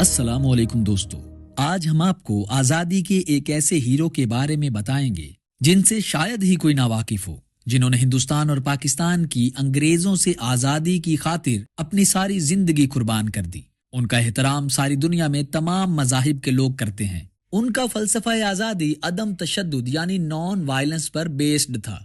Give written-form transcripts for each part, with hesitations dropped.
अस्सलाम वालेकुम दोस्तों, आज हम आपको आजादी के एक ऐसे हीरो के बारे में बताएंगे जिनसे शायद ही कोई नावाकिफ हो, जिन्होंने हिंदुस्तान और पाकिस्तान की अंग्रेजों से आजादी की खातिर अपनी सारी जिंदगी कुर्बान कर दी। उनका एहतराम सारी दुनिया में तमाम मजाहिब के लोग करते हैं। उनका फलसफा आजादी अदम तशद्दुद यानी नॉन वायलेंस पर बेस्ड था।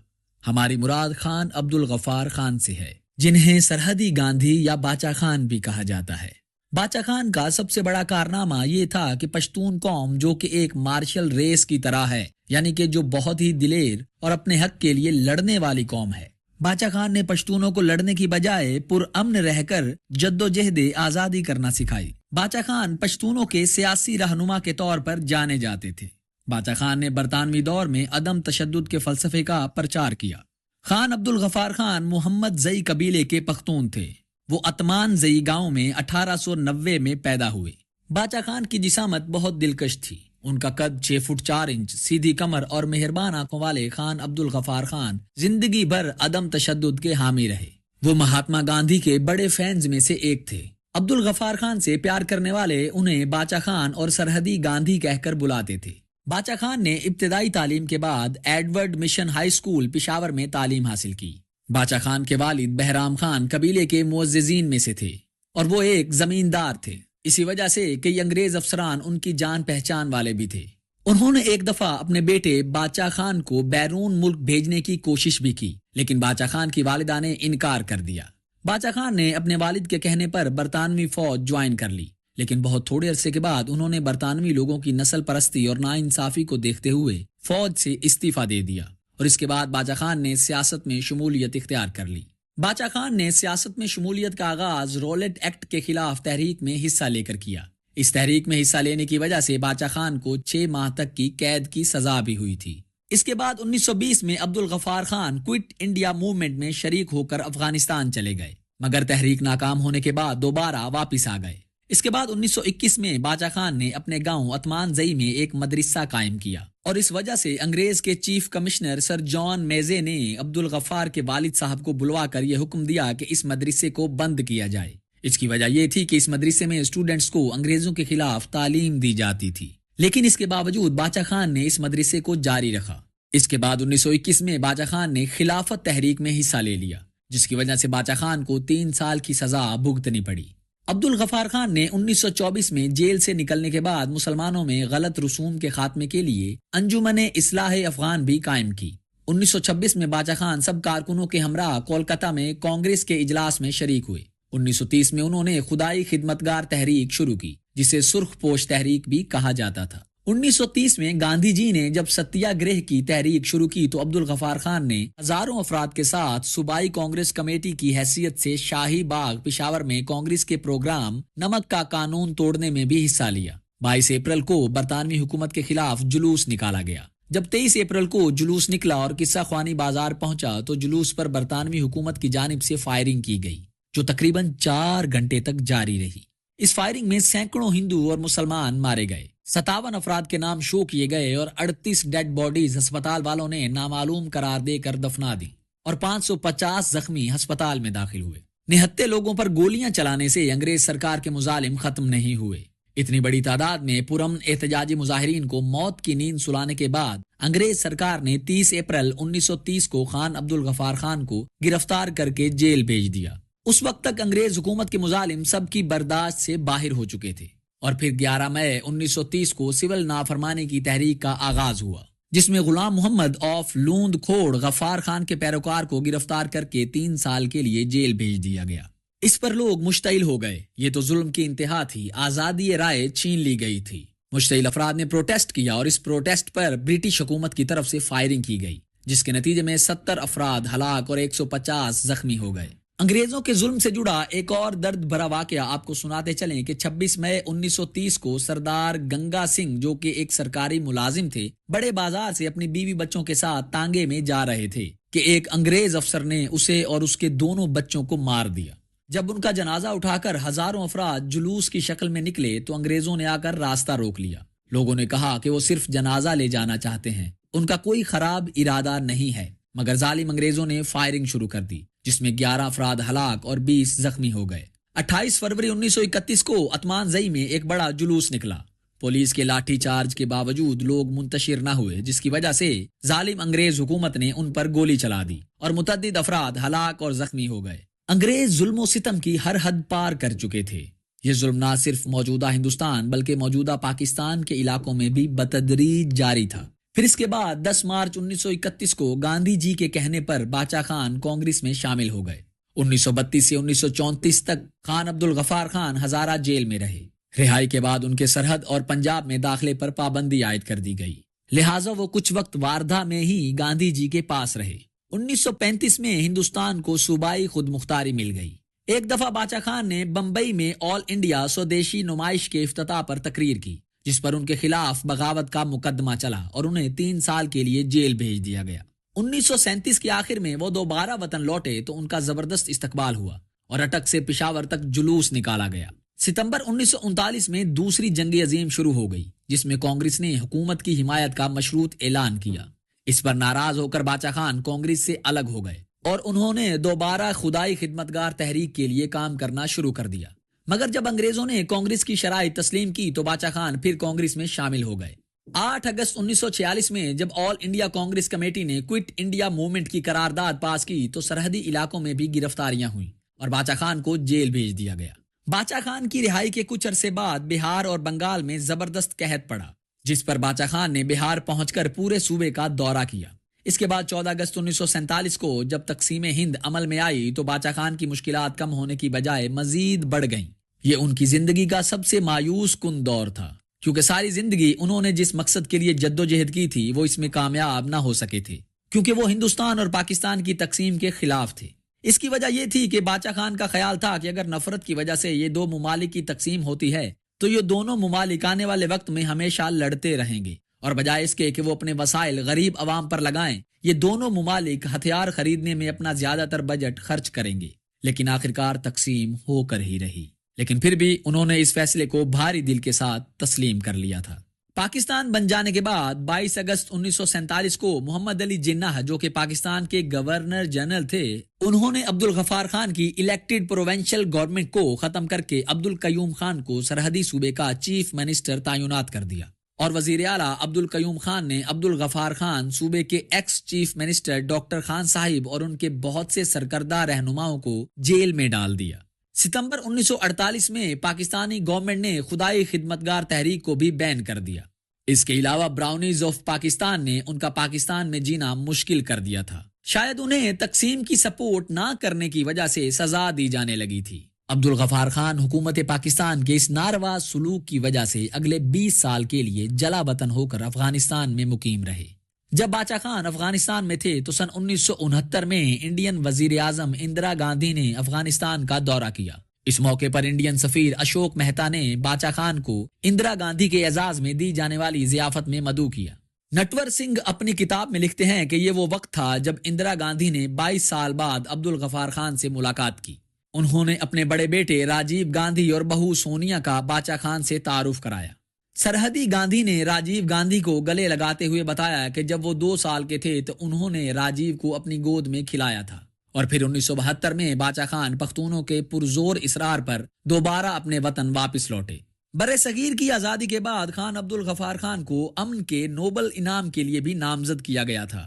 हमारी मुराद खान अब्दुल गफ्फार खान से है, जिन्हें सरहदी गांधी या बाचा खान भी कहा जाता है। बाचा खान का सबसे बड़ा कारनामा ये था कि पश्तून कौम, जो कि एक मार्शल रेस की तरह है, यानी कि जो बहुत ही दिलेर और अपने हक के लिए लड़ने वाली कौम है, बाचा खान ने पश्तूनों को लड़ने की बजाय पुरअमन रहकर जद्दोजहद आजादी करना सिखाई। बाचा खान पश्तूनों के सियासी रहनुमा के तौर पर जाने जाते थे। बाचा खान ने बरतानवी दौर में अदम तशद्दुद के फलसफे का प्रचार किया। खान अब्दुल गफ्फार खान मोहम्मद जई कबीले के पख्तून थे। वो अतमान जई गांव में 1890 में पैदा हुए। बाचा खान की जिसामत बहुत दिलकश थी। उनका कद 6 फुट 4 इंच, सीधी कमर और मेहरबान आंखों वाले खान अब्दुल गफ्फार खान जिंदगी भर अदम तशद्दुद के हामी रहे। वो महात्मा गांधी के बड़े फैंस में से एक थे। अब्दुल गफ्फार खान से प्यार करने वाले उन्हें बाचा खान और सरहदी गांधी कहकर बुलाते थे। बाचा खान ने इब्तिदाई तालीम के बाद Edward mission high school Peshawar में तालीम हासिल की। बाचा खान के वालिद बहराम खान कबीले के मुअज्जिजीन में से थे और वो एक जमींदार थे। इसी वजह से कई अंग्रेज अफसरान उनकी जान पहचान वाले भी थे। उन्होंने एक दफा अपने बेटे बाचा खान को बैरून मुल्क भेजने की कोशिश भी की, लेकिन बाचा खान की वालिदा ने इनकार कर दिया। बाचा खान ने अपने वालिद के कहने पर बरतानवी फौज ज्वाइन कर ली, लेकिन बहुत थोड़े अरसे के बाद उन्होंने बरतानवी लोगों की नस्ल परस्ती और नाइंसाफी को देखते हुए फौज से इस्तीफा दे दिया और इसके बाद बाचा खान ने सियासत में शमूलियत इख्तियार कर ली। बाचा खान ने सियासत में शमूलियत का आगाज रॉलेट एक्ट के खिलाफ तहरीक में हिस्सा लेकर किया। इस तहरीक में हिस्सा लेने की वजह से बाचा खान को 6 माह तक की कैद की सजा भी हुई थी। इसके बाद 1920 में Abdul Ghaffar Khan quit India movement में शरीक होकर अफगानिस्तान चले गए, मगर तहरीक नाकाम होने के बाद दोबारा वापिस आ गए। इसके बाद 1921 में बाचा खान ने अपने गांव अतमान जई में एक मदरसा कायम किया और इस वजह से अंग्रेज के चीफ कमिश्नर सर जॉन मेजे ने अब्दुल गफ्फार के वालिद साहब को बुलवाकर यह हुक्म दिया कि इस मदरसे को बंद किया जाए। इसकी वजह यह थी कि इस मदरसे में स्टूडेंट्स को अंग्रेजों के खिलाफ तालीम दी जाती थी, लेकिन इसके बावजूद बाचा खान ने इस मदरसे को जारी रखा। इसके बाद 1921 में बाचा खान ने खिलाफत तहरीक में हिस्सा ले लिया, जिसकी वजह से बाचा खान को 3 साल की सजा भुगतनी पड़ी। अब्दुल गफ्फार खान ने 1924 में जेल से निकलने के बाद मुसलमानों में गलत रसूम के खात्मे के लिए अंजुमन इस्लाह अफगान भी कायम की। 1926 में बाचा खान सब कारकुनों के हमरा कोलकाता में कांग्रेस के इजलास में शरीक हुए। 1930 में उन्होंने खुदाई खिदमतगार तहरीक शुरू की, जिसे सुर्ख पोश तहरीक भी कहा जाता था। 1930 में गांधी जी ने जब सत्याग्रह की तहरीक शुरू की तो अब्दुल गफ्फार खान ने हजारों अफराद के साथ सूबाई कांग्रेस कमेटी की हैसियत से शाही बाग पेशावर में कांग्रेस के प्रोग्राम नमक का कानून तोड़ने में भी हिस्सा लिया। 22 अप्रैल को बरतानवी हुकूमत के खिलाफ जुलूस निकाला गया। जब 23 अप्रैल को जुलूस निकला और किस्सा ख्वानी बाजार पहुंचा तो जुलूस पर बरतानवी हुकूमत की जानिब से फायरिंग की गई, जो तकरीबन 4 घंटे तक जारी रही। इस फायरिंग में सैकड़ों हिंदू और मुसलमान मारे गए। 57 अफराद के नाम शो किए गए और 38 डेड बॉडीज अस्पताल वालों ने नामालूम करार देकर दफना दी और 550 जख्मी अस्पताल में दाखिल हुए। निहत्ते लोगों पर गोलियां चलाने से अंग्रेज सरकार के मुजालिम खत्म नहीं हुए। इतनी बड़ी तादाद में पुरअमन एहतजाजी मुजाहिरीन को मौत की नींद सुलाने के बाद अंग्रेज सरकार ने 30 अप्रैल 1930 को खान अब्दुल गफ्फार खान को गिरफ्तार करके जेल भेज दिया। उस वक्त तक अंग्रेज हुकूमत के मुजालिम सबकी बर्दाश्त से बाहर हो चुके थे और फिर 11 मई 1930 को सिविल नाफरमानी की तहरीक का आगाज हुआ, जिसमें गुलाम मोहम्मद ऑफ लूंद खोड़ गफ्फार खान के पैरोकार को गिरफ्तार करके 3 साल के लिए जेल भेज दिया गया। इस पर लोग मुश्तइल हो गए। ये तो जुल्म की इंतहा थी, आजादी राय छीन ली गई थी। मुश्तइल अफराद ने प्रोटेस्ट किया और इस प्रोटेस्ट पर ब्रिटिश हुकूमत की तरफ से फायरिंग की गई, जिसके नतीजे में 70 अफराद हलाक और 150 जख्मी हो गए। अंग्रेजों के जुल्म से जुड़ा एक और दर्द भरा वाकया आपको सुनाते चलें कि 26 मई 1930 को सरदार गंगा सिंह, जो कि एक सरकारी मुलाजिम थे, बड़े बाजार से अपनी बीवी बच्चों के साथ तांगे में जा रहे थे कि एक अंग्रेज अफसर ने उसे और उसके दोनों बच्चों को मार दिया। जब उनका जनाजा उठाकर हजारों अफराद जुलूस की शक्ल में निकले तो अंग्रेजों ने आकर रास्ता रोक लिया। लोगों ने कहा कि वो सिर्फ जनाजा ले जाना चाहते हैं, उनका कोई खराब इरादा नहीं है, मगर जालिम अंग्रेजों ने फायरिंग शुरू कर दी, जिसमें 11 अफराद हलाक और 20 जख्मी हो गए। 28 फरवरी 1931 को अतमान जई में एक बड़ा जुलूस निकला। पुलिस के लाठी चार्ज के बावजूद लोग मुंतशिर न हुए, जिसकी वजह से जालिम अंग्रेज हुकूमत ने उन पर गोली चला दी और मुतअद्दिद अफराद हलाक और जख्मी हो गए। अंग्रेज जुल्म सितम की हर हद पार कर चुके थे। ये जुल्म न सिर्फ मौजूदा हिंदुस्तान बल्कि मौजूदा पाकिस्तान के इलाकों में भी बतदरीज जारी था। फिर इसके बाद 10 मार्च 1931 को गांधी जी के कहने पर बाचा खान कांग्रेस में शामिल हो गए। 1932 से 1934 तक खान अब्दुल गफार खान हजारा जेल में रहे। रिहाई के बाद उनके सरहद और पंजाब में दाखिले पर पाबंदी आयद कर दी गई, लिहाजा वो कुछ वक्त वारधा में ही गांधी जी के पास रहे। 1935 में हिंदुस्तान को सूबाई खुद मुख्तारी मिल गई। एक दफा बाचा खान ने बंबई में ऑल इंडिया स्वदेशी नुमाइश के इफ्तिताह पर तकरीर की, जिस पर उनके खिलाफ बगावत का मुकदमा चला और उन्हें 3 साल के लिए जेल भेज दिया गया। 1937 के आखिर में वो दोबारा वतन लौटे तो उनका जबरदस्त इस्तकबाल हुआ और अटक से पिशावर तक जुलूस निकाला गया। सितंबर 1939 में दूसरी जंग अजीम शुरू हो गई, जिसमें कांग्रेस ने हुकूमत की हिमायत का मशरूत ऐलान किया। इस पर नाराज होकर बाचा खान कांग्रेस से अलग हो गए और उन्होंने दोबारा खुदाई खिदमतगार तहरीक के लिए काम करना शुरू कर दिया। मगर जब अंग्रेजों ने कांग्रेस की शराइत तस्लीम की तो बाचा खान फिर कांग्रेस में शामिल हो गए। 8 अगस्त 1946 में जब ऑल इंडिया कांग्रेस कमेटी ने क्विट इंडिया मूवमेंट की करारदाद पास की तो सरहदी इलाकों में भी गिरफ्तारियां हुई और बाचा खान को जेल भेज दिया गया। बाचा खान की रिहाई के कुछ अरसे बाद बिहार और बंगाल में जबरदस्त कहत पड़ा, जिस पर बाचा खान ने बिहार पहुंचकर पूरे सूबे का दौरा किया। इसके बाद 14 अगस्त 1947 को जब तकसीम हिंद अमल में आई तो बाचा खान की मुश्किलात कम होने की बजाय मजीद बढ़ गईं। ये उनकी जिंदगी का सबसे मायूस कुन दौर था, क्योंकि सारी जिंदगी उन्होंने जिस मकसद के लिए जद्दोजहद की थी वो इसमें कामयाब ना हो सके थे, क्योंकि वो हिंदुस्तान और पाकिस्तान की तकसीम के खिलाफ थे। इसकी वजह यह थी कि बाचा खान का ख्याल था कि अगर नफरत की वजह से ये 2 मुमालिक की तकसीम होती है तो ये दोनों मुमालिक आने वाले वक्त में हमेशा लड़ते रहेंगे, और बजाय इसके कि वो अपने वसाइल गरीब अवाम पर लगाएं, ये दोनों मुमालिक हथियार खरीदने में अपना ज्यादातर बजट खर्च करेंगे। लेकिन आखिरकार तकसीम होकर ही रही, लेकिन फिर भी उन्होंने इस फैसले को भारी दिल के साथ तस्लीम कर लिया था। पाकिस्तान बन जाने के बाद 22 अगस्त 1947 को मोहम्मद अली जिन्नाह, जो कि पाकिस्तान के गवर्नर जनरल थे, उन्होंने अब्दुल गफार खान की इलेक्टेड प्रोविंशियल गवर्नमेंट को खत्म करके अब्दुल कयूम खान को सरहदी सूबे का चीफ मिनिस्टर तैनात कर दिया और वजीर आला अब्दुल कयूम खान ने अब्दुल गफार खान, सूबे के ex chief minister doctor Khan Sahib और उनके बहुत से सरकर्दा रहनुमाओं को जेल में डाल दिया। सितंबर 1948 में पाकिस्तानी गवर्नमेंट ने खुदाई खिदमतगार तहरीक को भी बैन कर दिया। इसके अलावा ब्राउनीज ऑफ पाकिस्तान ने उनका पाकिस्तान में जीना मुश्किल कर दिया था। शायद उन्हें तकसीम की सपोर्ट ना करने की वजह से सजा दी जाने लगी थी। अब्दुल गफार खान हुकूमत पाकिस्तान के इस नारवा सुलूक की वजह से अगले 20 साल के लिए जला वतन होकर अफगानिस्तान में मुकीम रहे। जब बाचा खान अफगानिस्तान में थे तो सन 1969 में इंडियन वजीर आजम इंदिरा गांधी ने अफगानिस्तान का दौरा किया। इस मौके पर इंडियन सफीर अशोक मेहता ने बाचा खान को इंदिरा गांधी के एजाज में दी जाने वाली जियाफत में मदऊ किया। नटवर सिंह अपनी किताब में लिखते हैं कि ये वो वक्त था जब इंदिरा गांधी ने 22 साल बाद अब्दुल गफार खान से मुलाकात की। उन्होंने अपने बड़े बेटे राजीव गांधी और बहू सोनिया का बाचा खान से तारुफ कराया। सरहदी गांधी ने राजीव गांधी को गले लगाते हुए बताया कि जब वो 2 साल के थे तो उन्होंने राजीव को अपनी गोद में खिलाया था। और फिर 1972 में बाचा खान पख्तूनों के पुरजोर इसरार पर दोबारा अपने वतन वापस लौटे। बरे सगीर की आजादी के बाद खान अब्दुल गफार खान को अमन के नोबल इनाम के लिए भी नामजद किया गया था।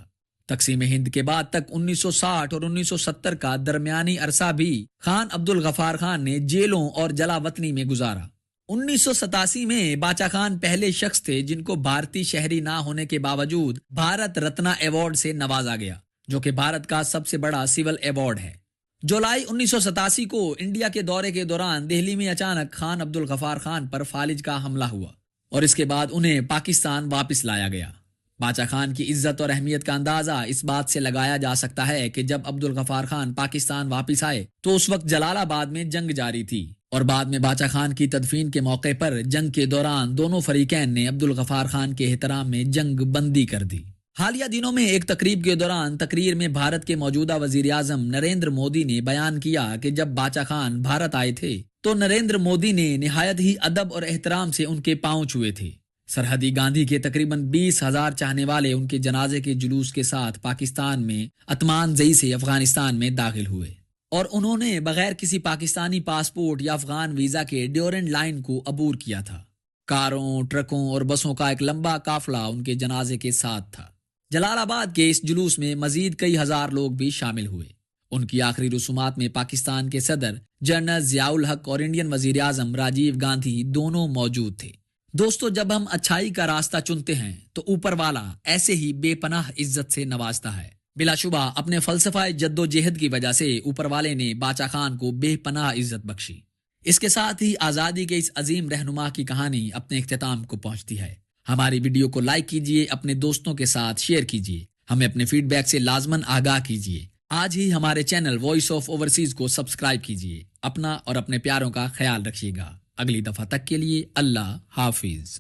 तकसीम हिंद के बाद तक 1960 और 1970 का दरमियानी अरसा भी खान अब्दुल गफार खान ने जेलों और जलावतनी में गुजारा। 1987 में बाचा खान पहले शख्स थे जिनको भारतीय शहरी ना होने के बावजूद भारत रत्न अवार्ड से नवाजा गया, जो कि भारत का सबसे बड़ा सिविल अवार्ड है। जुलाई 1987 को इंडिया के दौरे के दौरान दिल्ली में अचानक खान अब्दुल गफार खान पर फालिज का हमला हुआ और इसके बाद उन्हें पाकिस्तान वापस लाया गया। बाचा खान की इज्जत और अहमियत का अंदाजा इस बात से लगाया जा सकता है कि जब अब्दुल गफार खान पाकिस्तान वापस आए तो उस वक्त जलालाबाद में जंग जारी थी और बाद में बाचा खान की तदफीन के मौके पर जंग के दौरान दोनों फरीकैन ने अब्दुल गफार खान के एहतराम में जंग बंदी कर दी। हालिया दिनों में एक तकरीब के दौरान तकरीर में भारत के मौजूदा वजीर आजम नरेंद्र मोदी ने बयान किया कि जब बाचा खान भारत आए थे तो नरेंद्र मोदी ने निहायत ही अदब और एहतराम से उनके पांव छुए थे। सरहदी गांधी के तकरीबन 20,000 चाहने वाले उनके जनाजे के जुलूस के साथ पाकिस्तान में अतमान जई से अफगानिस्तान में दाखिल हुए। اور انہوں نے بغیر کسی پاکستانی پاسپورٹ یا افغان ویزا کے ڈیورنڈ لائن کو عبور کیا تھا۔ کاروں، ٹرکوں اور بسوں کا ایک لمبا قافلہ ان کے جنازے کے ساتھ تھا۔ جلال آباد کے اس جلوس میں مزید کئی ہزار لوگ بھی شامل ہوئے۔ ان کی آخری رسومات میں پاکستان کے صدر جنرل ضیاء الحق اور انڈین وزیر اعظم راجیو گاندھی دونوں موجود تھے۔ دوستو، جب ہم اچھائی کا راستہ چنتے ہیں تو اوپر والا ایسے ہی بے پناہ عزت سے نوازتا ہے۔ بلا شبہ اپنے فلسفہ جد و جہد کی وجہ سے اوپر والے نے باچا خان کو بے پناہ عزت بخشی۔ اس کے ساتھ ہی آزادی کے اس عظیم رہنما کی کہانی اپنے اختتام کو پہنچتی ہے۔ ہماری ویڈیو کو لائک کیجئے، اپنے دوستوں کے ساتھ شیئر کیجئے، ہمیں اپنے فیڈ بیک سے لازماً آگاہ کیجئے۔ آج ہی ہمارے چینل وائس آف اوورسیز کو سبسکرائب کیجئے۔ اپنا اور اپنے پیاروں کا خیال رکھیے گا۔ اگلی دفعہ تک کے لیے اللہ حافظ۔